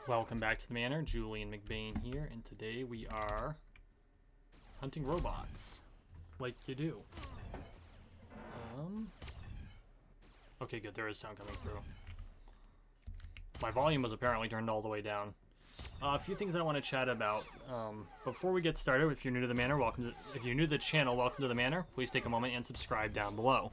Welcome back to the Manor. Julian McBain here, and today we are hunting robots, like you do. Okay, good. There is sound coming through. My volume was apparently turned all the way down. A few things I want to chat about. Before we get started, if you're new to the Manor, if you're new to the channel, welcome to the Manor. Please take a moment and subscribe down below.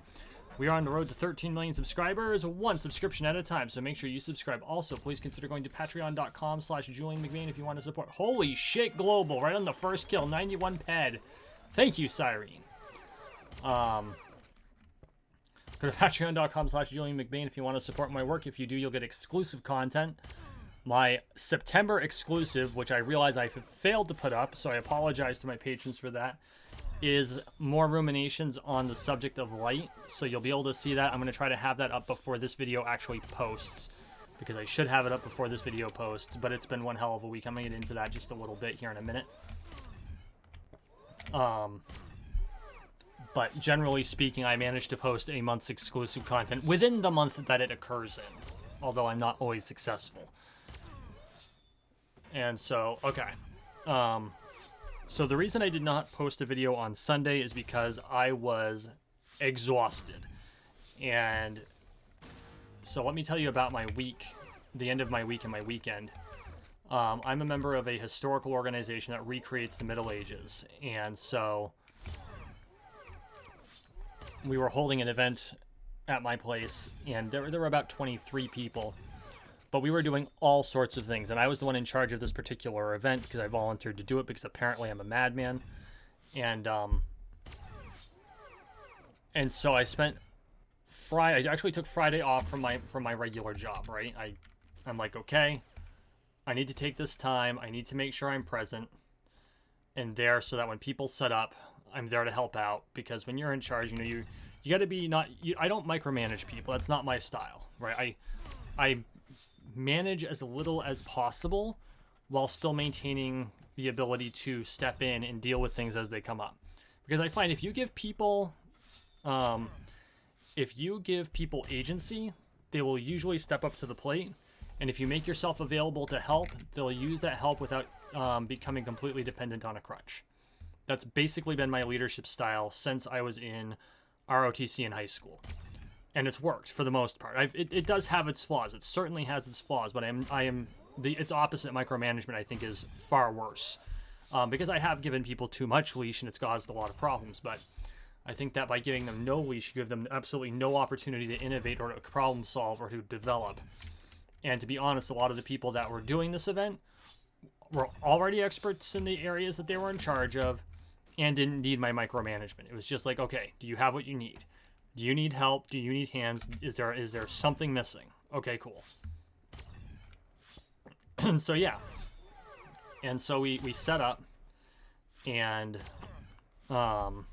We are on the road to 13 million subscribers, one subscription at a time, so make sure you subscribe. Also, please consider going to patreon.com/JulianMcBain if you want to support. Holy shit, Global, right on the first kill, 91 ped. Thank you, Cyrene. Go to patreon.com/JulianMcBain if you want to support my work. If you do, you'll get exclusive content. My September exclusive, which I realize I failed to put up, so I apologize to my patrons for that, is more ruminations on the subject of light. So you'll be able to see that. I'm going to try to have that up before this video actually posts, because I should have it up before this video posts, but it's been one hell of a week. I'm going to get into that just a little bit here in a minute. But generally speaking, I managed to post a month's exclusive content within the month that it occurs in, although I'm not always successful. And so, okay. So the reason I did not post a video on Sunday is because I was exhausted. And so let me tell you about my week, the end of my week and my weekend. I'm a member of a historical organization that recreates the Middle Ages. And so we were holding an event at my place, and there were about 23 people. But we were doing all sorts of things, and I was the one in charge of this particular event because I volunteered to do it because apparently I'm a madman. And so I spent Friday. I actually took Friday off from my regular job, right? I'm like, okay, I need to take this time. I need to make sure I'm present and there so that when people set up, I'm there to help out. Because when you're in charge, you know, you got to be I don't micromanage people. That's not my style, right? I manage as little as possible while still maintaining the ability to step in and deal with things as they come up. Because I find if you give people agency, they will usually step up to the plate. And if you make yourself available to help, they'll use that help without becoming completely dependent on a crutch. That's basically been my leadership style since I was in ROTC in high school. And it's worked for the most part. It does have its flaws. It certainly has its flaws, but its opposite, micromanagement, I think, is far worse. Because I have given people too much leash and it's caused a lot of problems. But I think that by giving them no leash, you give them absolutely no opportunity to innovate or to problem solve or to develop. And to be honest, a lot of the people that were doing this event were already experts in the areas that they were in charge of and didn't need my micromanagement. It was just like, okay, do you have what you need? Do you need help? Do you need hands? Is there something missing? Okay, cool. So yeah. And so we set up and on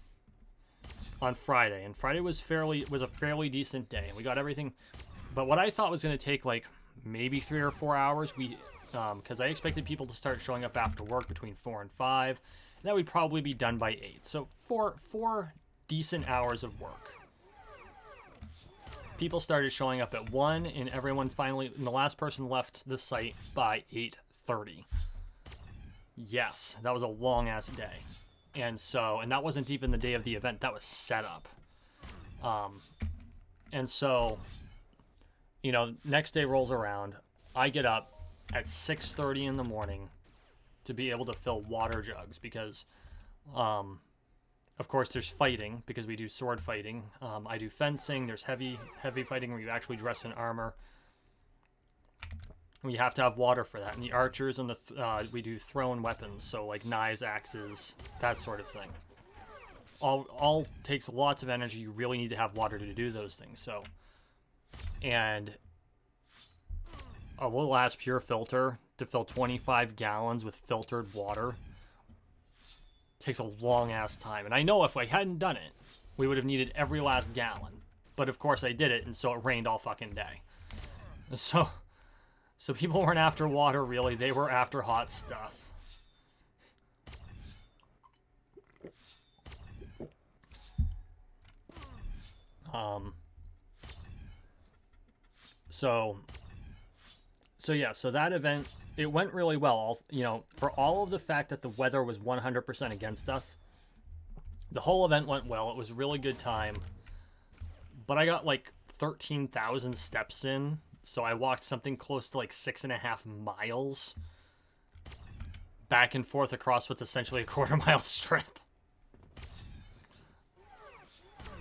Friday. And Friday was a fairly decent day. And we got everything. But what I thought was gonna take like maybe 3 or 4 hours, because I expected people to start showing up after work between 4 and 5. And that would probably be done by 8. So four decent hours of work. People started showing up at 1, and the last person left the site by 8:30. Yes, that was a long-ass day. And that wasn't even the day of the event. That was set up. And so, you know, next day rolls around. I get up at 6:30 in the morning to be able to fill water jugs because, of course, there's fighting because we do sword fighting. I do fencing. There's heavy fighting where you actually dress in armor. We have to have water for that. And the archers and we do thrown weapons, so like knives, axes, that sort of thing. All takes lots of energy. You really need to have water to do those things. So, and a little ass pure filter to fill 25 gallons with filtered water takes a long ass time. And I know if I hadn't done it, we would have needed every last gallon. But of course I did it, and so it rained all fucking day. So people weren't after water really, they were after hot stuff. So yeah, so that event, it went really well. You know, for all of the fact that the weather was 100% against us, the whole event went well. It was a really good time. But I got like 13,000 steps in, so I walked something close to like 6.5 miles back and forth across what's essentially a quarter-mile strip.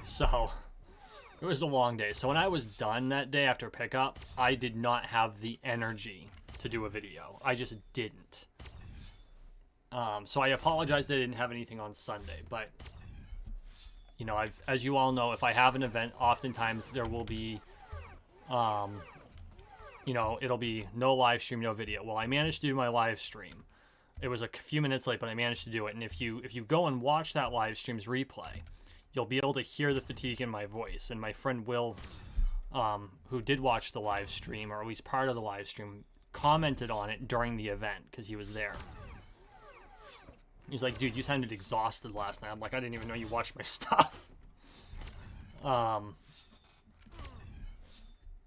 So it was a long day. So when I was done that day after pickup, I did not have the energy to do a video. I just didn't. So I apologize that I didn't have anything on Sunday, but you know, as you all know, if I have an event, oftentimes there will be, you know, it'll be no live stream, no video. Well, I managed to do my live stream. It was a few minutes late, but I managed to do it. And if you go and watch that live stream's replay, you'll be able to hear the fatigue in my voice. And my friend Will, who did watch the live stream, or at least part of the live stream, commented on it during the event because he was there. He's like, dude, you sounded exhausted last night. I'm like, I didn't even know you watched my stuff.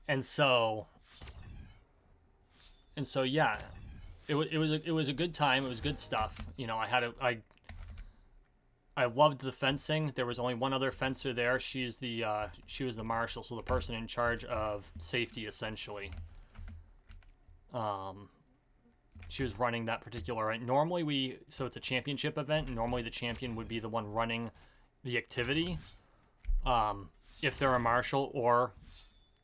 And so yeah, it was a good time. It was good stuff. You know, I loved the fencing. There was only one other fencer there. She was the marshal, so the person in charge of safety essentially. She was running that particular event. Normally so it's a championship event, and normally the champion would be the one running the activity. If they're a marshal, or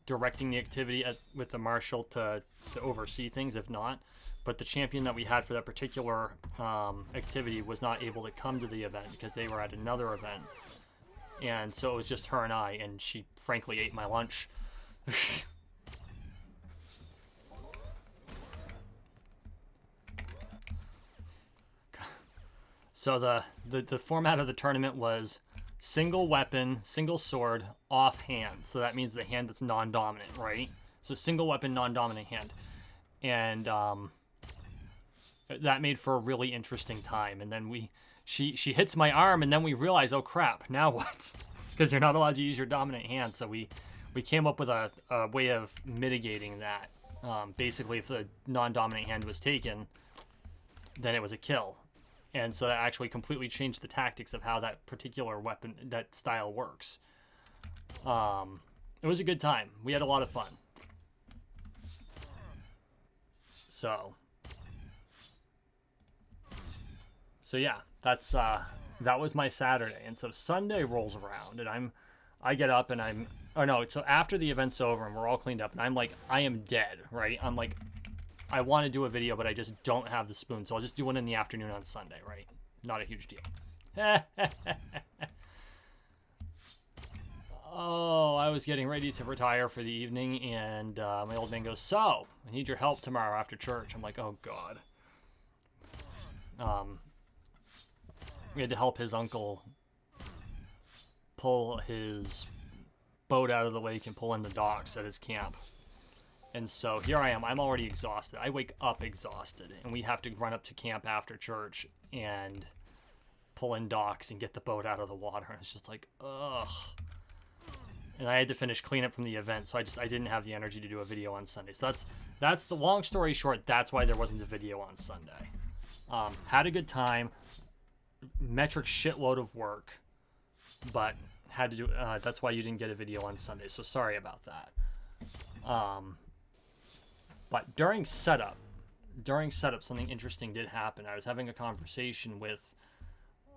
directing the activity with the marshal to oversee things, if not. But the champion that we had for that particular activity was not able to come to the event because they were at another event. And so it was just her and I, and she frankly ate my lunch. So the format of the tournament was single weapon, single sword, off hand. So that means the hand that's non-dominant, right? So single weapon, non-dominant hand. And that made for a really interesting time. And then she hits my arm, and then we realize, oh crap, now what? Because you're not allowed to use your dominant hand. So we came up with a way of mitigating that. Basically, if the non-dominant hand was taken, then it was a kill. And so that actually completely changed the tactics of how that particular weapon, that style works. It was a good time. We had a lot of fun. So yeah, that was my Saturday. And so Sunday rolls around, and I get up, and so after the event's over and we're all cleaned up, and I'm like, I am dead, right? I'm like, I want to do a video, but I just don't have the spoon, so I'll just do one in the afternoon on Sunday, right? Not a huge deal. Oh, I was getting ready to retire for the evening, and my old man goes, so, I need your help tomorrow after church. I'm like, oh, God. We had to help his uncle pull his boat out of the lake and pull in the docks at his camp. And so here I am. I'm already exhausted. I wake up exhausted, and we have to run up to camp after church and pull in docks and get the boat out of the water. And it's just like, ugh. And I had to finish cleanup from the event, so I didn't have the energy to do a video on Sunday. So that's the long story short. That's why there wasn't a video on Sunday. Had a good time. Metric shitload of work, but had to do. That's why you didn't get a video on Sunday. So sorry about that. But during setup, something interesting did happen. I was having a conversation with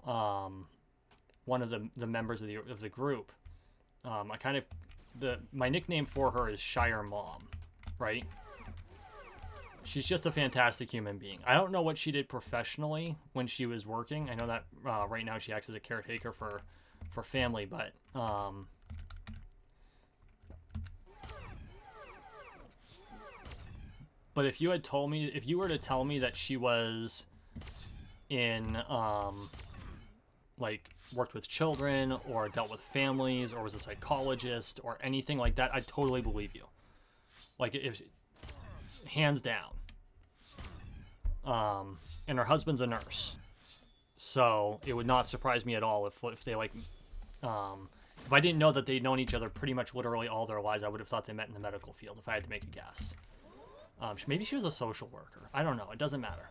one of the members of the group. My nickname for her is Shire Mom, right? She's just a fantastic human being. I don't know what she did professionally when she was working. I know that right now she acts as a caretaker for family, but if you were to tell me that she was in like worked with children or dealt with families or was a psychologist or anything like that, I'd totally believe you. Like, if hands down. And her husband's a nurse, so it would not surprise me at all if they like if I didn't know that they'd known each other pretty much literally all their lives. I would have thought they met in the medical field if I had to make a guess. Maybe she was a social worker. I don't know. It doesn't matter.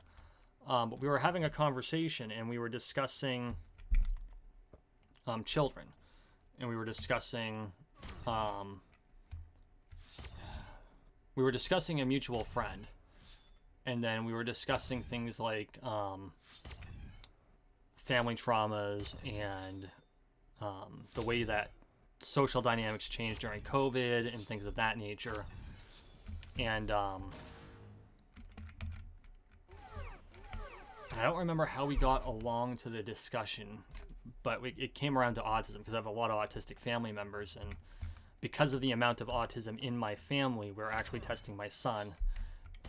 But we were having a conversation, and we were discussing children, and we were discussing a mutual friend, and then we were discussing things like family traumas and the way that social dynamics changed during COVID and things of that nature. And I don't remember how we got along to the discussion, but it came around to autism because I have a lot of autistic family members, and because of the amount of autism in my family, we're actually testing my son.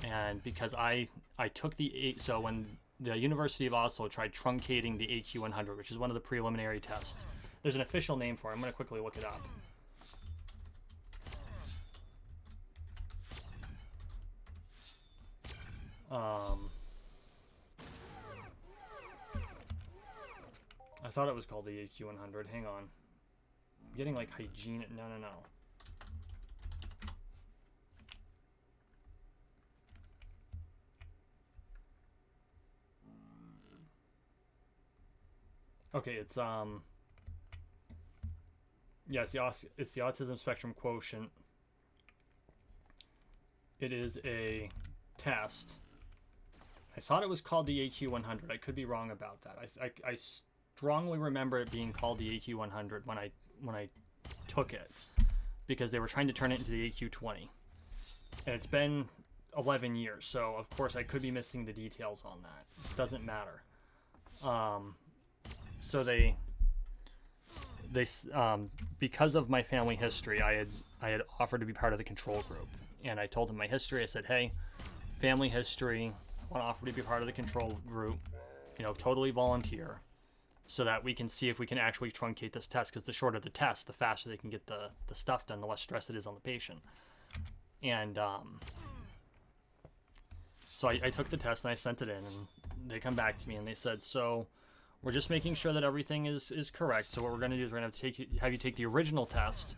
And because I took so when the University of Oslo tried truncating the AQ100, which is one of the preliminary tests, there's an official name for it. I'm going to quickly look it up. I thought it was called the AQ100. Hang on. I'm getting like hygiene. No. Okay, it's it's the autism spectrum quotient. It is a test. I thought it was called the AQ100. I could be wrong about that. I strongly remember it being called the AQ100 when I took it, because they were trying to turn it into the AQ20, and it's been 11 years. So of course I could be missing the details on that. It doesn't matter. So they because of my family history, I had offered to be part of the control group, and I told them my history. I said, hey, family history, I want to offer to be part of the control group, totally volunteer, so that we can see if we can actually truncate this test, because the shorter the test, the faster they can get the stuff done, the less stress it is on the patient. And so I took the test and I sent it in, and they come back to me and they said, so we're just making sure that everything is correct. So what we're going to do is we're going to have you take the original test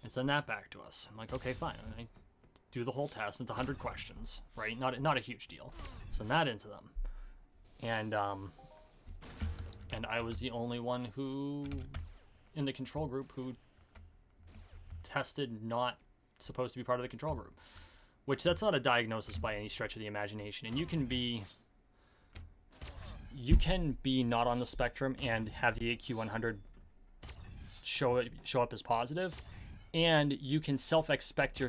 and send that back to us. I'm like, okay, fine. And I do the whole test. It's 100 questions, right? Not a huge deal. Send that into them. And I was the only one who, in the control group, who tested not supposed to be part of the control group. Which, that's not a diagnosis by any stretch of the imagination. And you can be not on the spectrum and have the AQ100 show up as positive, and you can self-expect you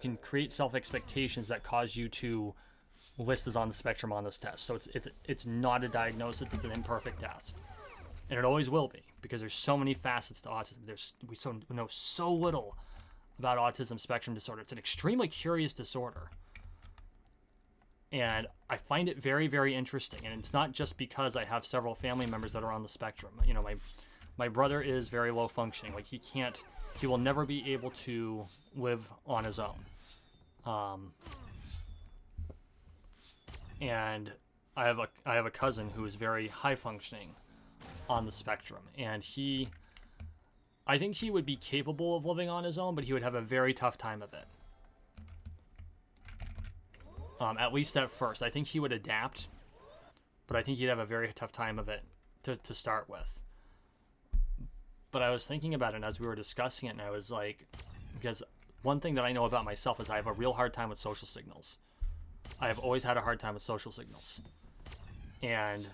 can create self-expectations that cause you to list as on the spectrum on this test. So it's not a diagnosis, it's an imperfect test, and it always will be, because there's so many facets to autism. We know so little about autism spectrum disorder. It's an extremely curious disorder. And I find it very, very interesting. And it's not just because I have several family members that are on the spectrum. My brother is very low functioning. Like, he will never be able to live on his own. And I have a cousin who is very high functioning on the spectrum. And I think he would be capable of living on his own, but he would have a very tough time of it. At least at first. I think he would adapt, but I think he'd have a very tough time of it to start with. But I was thinking about it as we were discussing it, and I was like, because one thing that I know about myself is I have a real hard time with social signals. I have always had a hard time with social signals. And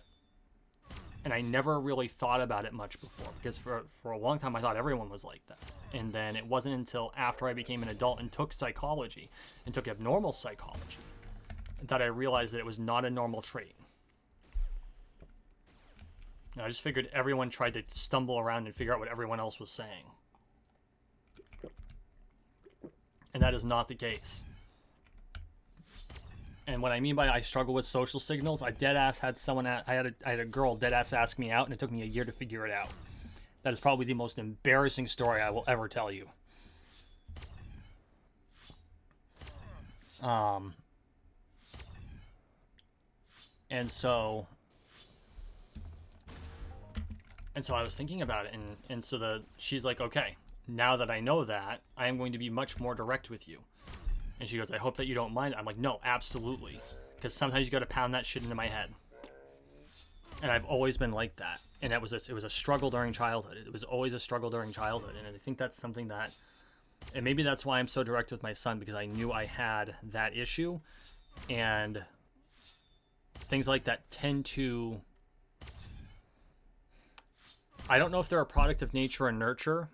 I never really thought about it much before, because for a long time I thought everyone was like that. And then it wasn't until after I became an adult and took psychology, and took abnormal psychology, that I realized that it was not a normal trait. And I just figured everyone tried to stumble around and figure out what everyone else was saying. And that is not the case. And what I mean by I struggle with social signals, I deadass had I had a girl deadass ask me out, and it took me a year to figure it out. That is probably the most embarrassing story I will ever tell you. And so I was thinking about it, and so she's like, okay, now that I know that, I am going to be much more direct with you. And she goes, I hope that you don't mind. I'm like, no, absolutely. Because sometimes you got to pound that shit into my head. And I've always been like that. And it was a struggle during childhood. It was always a struggle during childhood. And I think that's something that, and maybe that's why I'm so direct with my son, because I knew I had that issue. And things like that tend to, I don't know if they're a product of nature and nurture,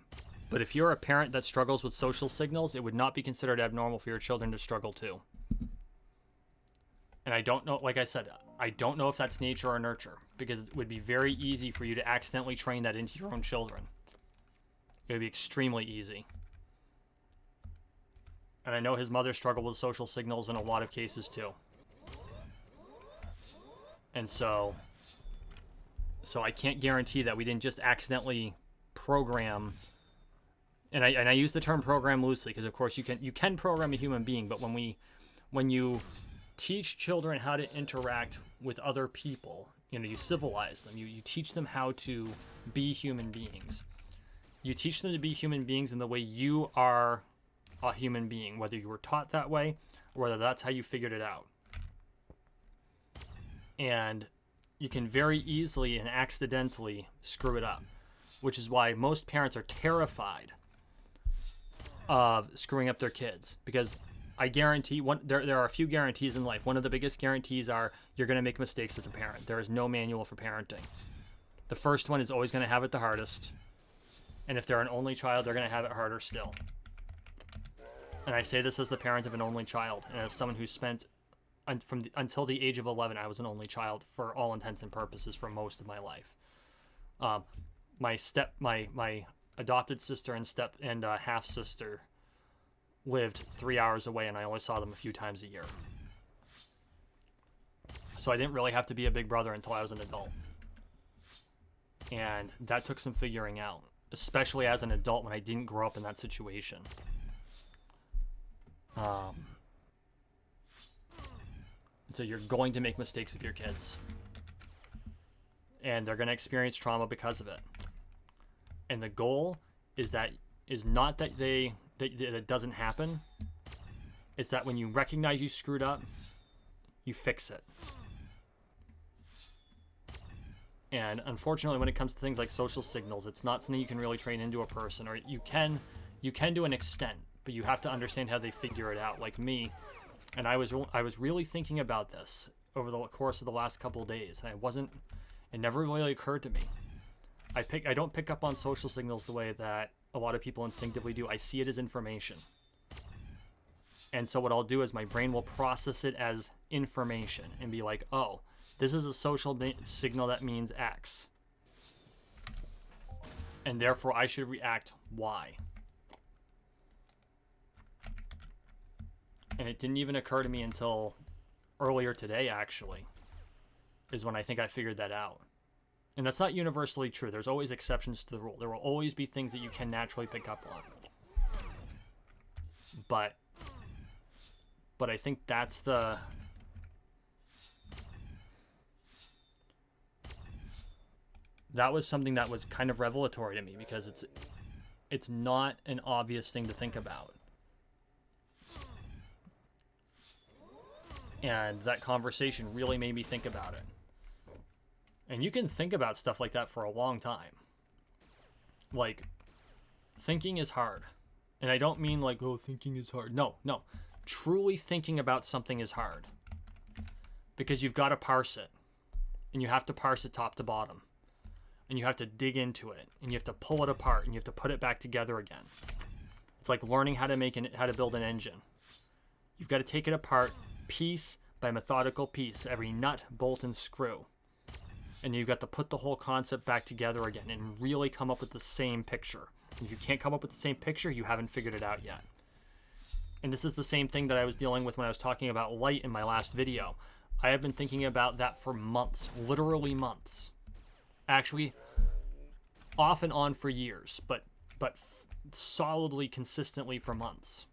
but if you're a parent that struggles with social signals, it would not be considered abnormal for your children to struggle too. And I don't know, like I said, I don't know if that's nature or nurture, because it would be very easy for you to accidentally train that into your own children. It would be extremely easy. And I know his mother struggled with social signals in a lot of cases too. And so I can't guarantee that we didn't just accidentally program. And I use the term program loosely, because of course you can program a human being, but when you teach children how to interact with other people, you civilize them, you teach them how to be human beings. You teach them to be human beings in the way you are a human being, whether you were taught that way or whether that's how you figured it out. And you can very easily and accidentally screw it up, which is why most parents are terrified of screwing up their kids, because I guarantee there are a few guarantees in life. One of the biggest guarantees are you're going to make mistakes as a parent. There is no manual for parenting. The first one is always going to have it the hardest. And if they're an only child, they're going to have it harder still. And I say this as the parent of an only child, and as someone who spent until the age of 11, I was an only child for all intents and purposes for most of my life. My adopted sister and half sister lived 3 hours away, and I only saw them a few times a year. So I didn't really have to be a big brother until I was an adult. And that took some figuring out, especially as an adult when I didn't grow up in that situation. So you're going to make mistakes with your kids. And they're going to experience trauma because of it. And the goal is not that it doesn't happen. It's that when you recognize you screwed up, you fix it. And unfortunately, when it comes to things like social signals, it's not something you can really train into a person, or you can to an extent, but you have to understand how they figure it out. Like me, and I was really thinking about this over the course of the last couple of days, and it never really occurred to me. I don't pick up on social signals the way that a lot of people instinctively do. I see it as information. And so what I'll do is my brain will process it as information and be like, oh, this is a social signal that means X. And therefore I should react Y. And it didn't even occur to me until earlier today, actually, is when I think I figured that out. And that's not universally true. There's always exceptions to the rule. There will always be things that you can naturally pick up on. But I think that was something that was kind of revelatory to me, because it's not an obvious thing to think about. And that conversation really made me think about it. And you can think about stuff like that for a long time. Like, thinking is hard. And I don't mean like, oh, thinking is hard. No. Truly thinking about something is hard. Because you've got to parse it. And you have to parse it top to bottom. And you have to dig into it. And you have to pull it apart. And you have to put it back together again. It's like learning how to build an engine. You've got to take it apart piece by methodical piece. Every nut, bolt, and screw. And you've got to put the whole concept back together again and really come up with the same picture. If you can't come up with the same picture, you haven't figured it out yet. And this is the same thing that I was dealing with when I was talking about light in my last video. I have been thinking about that for months, literally months. Actually, off and on for years, but solidly, consistently for months.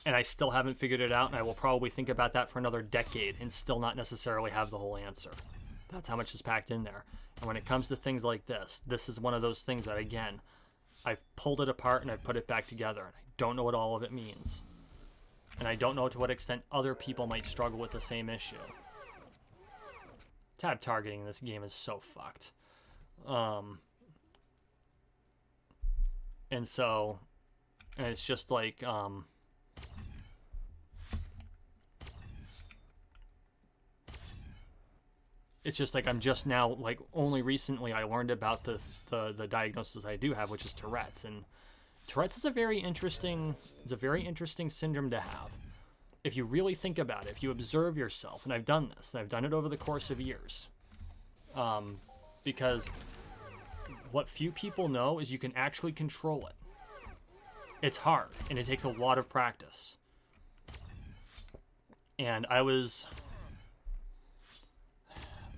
And I still haven't figured it out, and I will probably think about that for another decade and still not necessarily have the whole answer. That's how much is packed in there. And when it comes to things like this is one of those things that, again, I've pulled it apart and I've put it back together, and I don't know what all of it means. And I don't know to what extent other people might struggle with the same issue. Tab targeting in this game is so fucked. And so, and it's just like, it's just like I'm just now, like, only recently I learned about the diagnosis I do have, which is Tourette's. And Tourette's is a very interesting syndrome to have. If you really think about it, if you observe yourself, and I've done this, and I've done it over the course of years, because what few people know is you can actually control it. It's hard, and it takes a lot of practice. And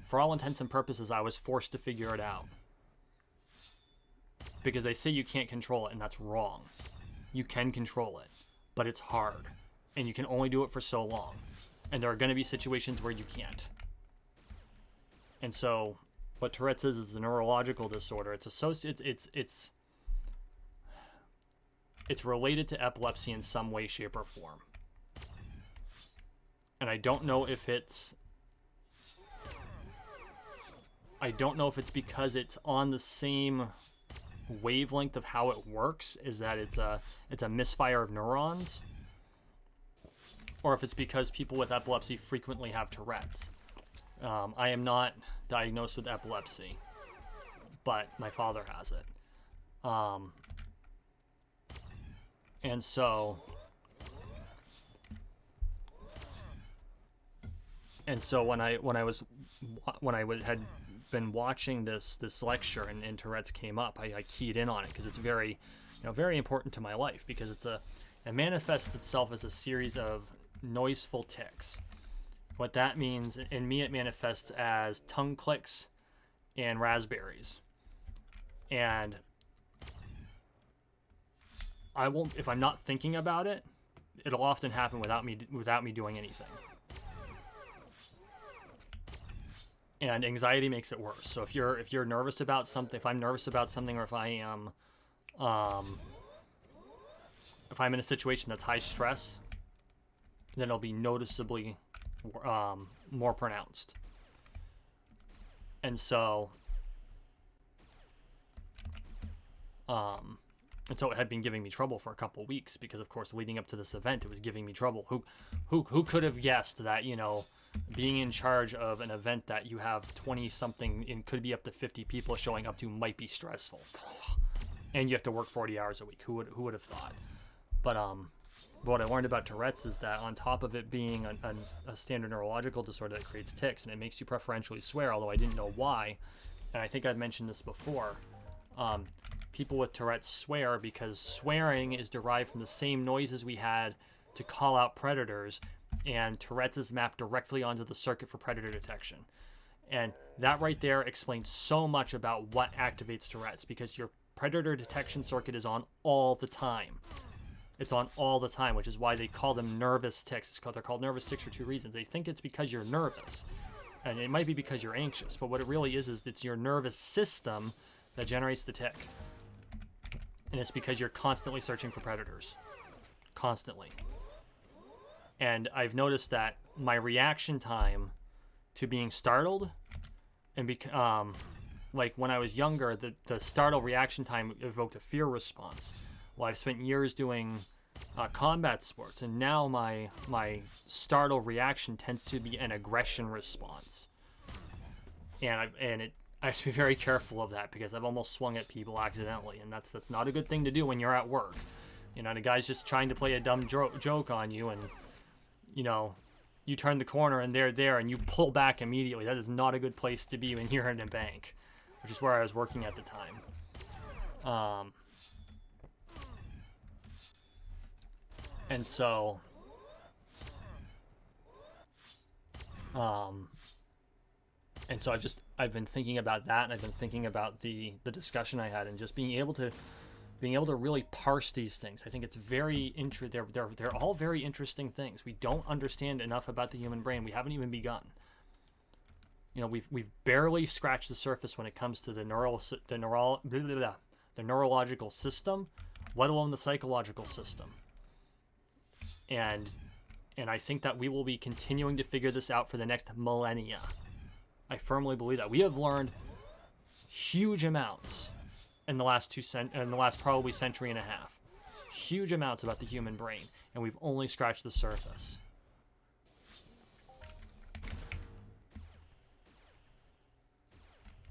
for all intents and purposes, I was forced to figure it out. Because they say you can't control it, and that's wrong. You can control it, but it's hard. And you can only do it for so long. And there are going to be situations where you can't. And so, what Tourette's is the neurological disorder. It's related to epilepsy in some way, shape, or form. And I don't know if it's because it's on the same wavelength of how it works, is that it's a misfire of neurons, or if it's because people with epilepsy frequently have Tourette's. I am not diagnosed with epilepsy, but my father has it. And so when I had been watching this lecture and Tourette's came up, I keyed in on it because it's very important to my life, because it manifests itself as a series of noiseful tics. What that means, in me, it manifests as tongue clicks and raspberries. And I won't, if I'm not thinking about it, it'll often happen without me doing anything. And anxiety makes it worse. So if you're nervous about something, if I'm nervous about something, or if I am, if I'm in a situation that's high stress, then it'll be noticeably more pronounced. And so, it had been giving me trouble for a couple weeks, because of course leading up to this event, it was giving me trouble. Who could have guessed that, being in charge of an event that you have 20 something and could be up to 50 people showing up to might be stressful. And you have to work 40 hours a week. Who would have thought? But what I learned about Tourette's is that on top of it being a standard neurological disorder that creates tics, and it makes you preferentially swear, although I didn't know why, and I think I've mentioned this before, people with Tourette's swear because swearing is derived from the same noises we had to call out predators, and Tourette's is mapped directly onto the circuit for predator detection. And that right there explains so much about what activates Tourette's, because your predator detection circuit is on all the time. It's on all the time, which is why they call them nervous tics. They're called nervous tics for two reasons. They think it's because you're nervous, and it might be because you're anxious, but what it really is it's your nervous system that generates the tic. And it's because you're constantly searching for predators. Constantly. And I've noticed that my reaction time to being startled, and like when I was younger, the startle reaction time evoked a fear response. Well, I've spent years doing combat sports, and now my startle reaction tends to be an aggression response. And I have to be very careful of that, because I've almost swung at people accidentally, and that's not a good thing to do when you're at work. The guy's just trying to play a dumb joke on you, and you turn the corner and they're there, and you pull back immediately. That is not a good place to be when you're in a bank, which is where I was working at the time. And so, I've been thinking about that, and I've been thinking about the discussion I had, and just being able to really parse these things. I think it's very they're all very interesting things. We don't understand enough about the human brain. We haven't even begun. We've barely scratched the surface when it comes to the the neurological system, let alone the psychological system. And I think that we will be continuing to figure this out for the next millennia. I firmly believe that. We have learned huge amounts in the last probably century and a half. Huge amounts about the human brain, and we've only scratched the surface.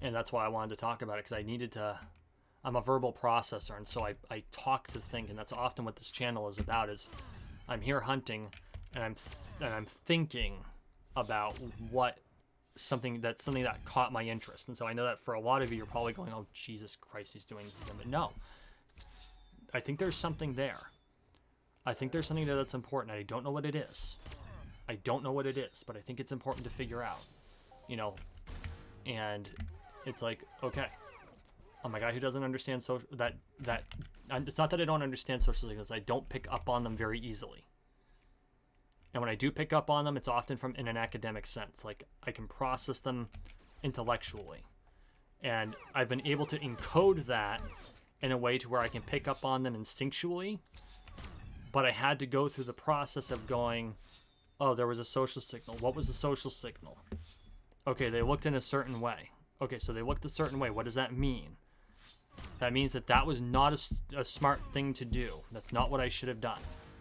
And that's why I wanted to talk about it, because I needed to. I'm a verbal processor, and so I talk to think, and that's often what this channel is about. Is I'm here hunting, and I'm thinking about something that caught my interest. And so I know that for a lot of you, you're probably going, "Oh, Jesus Christ, he's doing this again." But no, I think there's something there. I think there's something there that's important. I don't know what it is. I don't know what it is, but I think it's important to figure out. You know, and it's like, okay, I'm a guy who doesn't understand it's not that I don't understand social signals. I don't pick up on them very easily. And when I do pick up on them, it's often in an academic sense. Like, I can process them intellectually. And I've been able to encode that in a way to where I can pick up on them instinctually. But I had to go through the process of going, oh, there was a social signal. What was the social signal? Okay, they looked in a certain way. Okay, so they looked a certain way. What does that mean? That means that was not a smart thing to do. That's not what I should have done.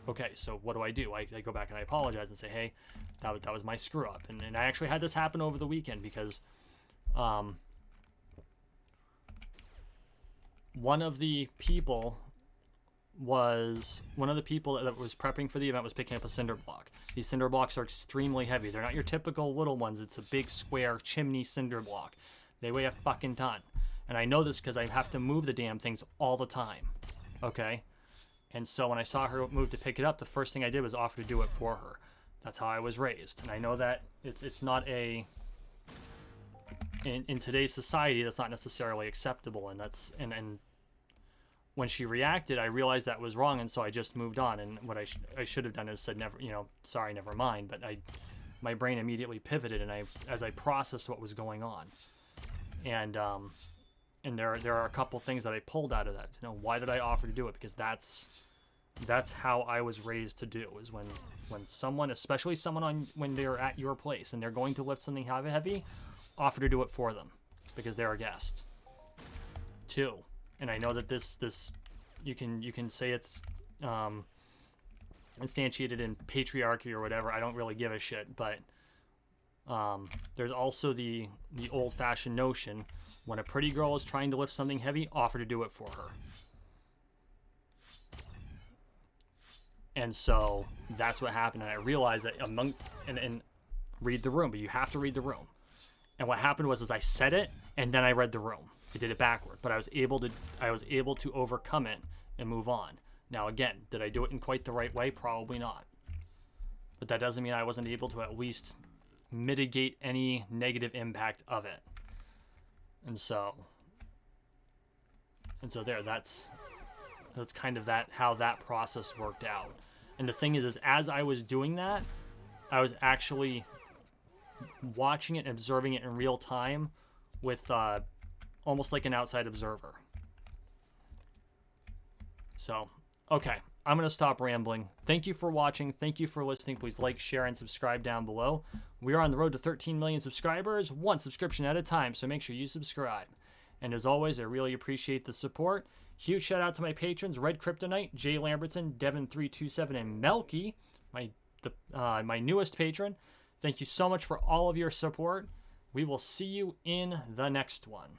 Okay, so what do? I go back and I apologize and say, hey, that was my screw up. And I actually had this happen over the weekend because one of the people that was prepping for the event was picking up a cinder block. These cinder blocks are extremely heavy. They're not your typical little ones. It's a big square chimney cinder block. They weigh a fucking ton. And I know this because I have to move the damn things all the time. Okay? And so when I saw her move to pick it up, the first thing I did was offer to do it for her. That's how I was raised. And I know that it's not in today's society, that's not necessarily acceptable. And when she reacted, I realized that was wrong, and so I just moved on. And what I should have done is said, sorry, never mind. But my brain immediately pivoted, and as I processed what was going on. And there are a couple things that I pulled out of that. Why did I offer to do it? Because that's how I was raised to do. Is when someone, especially someone when they're at your place and they're going to lift something heavy, offer to do it for them because they're a guest. 2, and I know that this you can say it's instantiated in patriarchy or whatever. I don't really give a shit, but there's also the old-fashioned notion when a pretty girl is trying to lift something heavy, offer to do it for her. And so that's what happened, and I realized that and read the room, but you have to read the room. And what happened was I said it, and then I read the room. I did it backward, but I was able to overcome it and move on. Now again, did I do it in quite the right way? Probably not. But that doesn't mean I wasn't able to at least mitigate any negative impact of it. And so that's kind of how that process worked out. And the thing is as I was doing that, I was actually watching it and observing it in real time with almost like an outside observer. So, okay, I'm going to stop rambling. Thank you for watching. Thank you for listening. Please like, share, and subscribe down below. We are on the road to 13 million subscribers, one subscription at a time, so make sure you subscribe. And as always, I really appreciate the support. Huge shout out to my patrons, Red Kryptonite, Jay Lambertson, Devin327, and Melky, my newest patron. Thank you so much for all of your support. We will see you in the next one.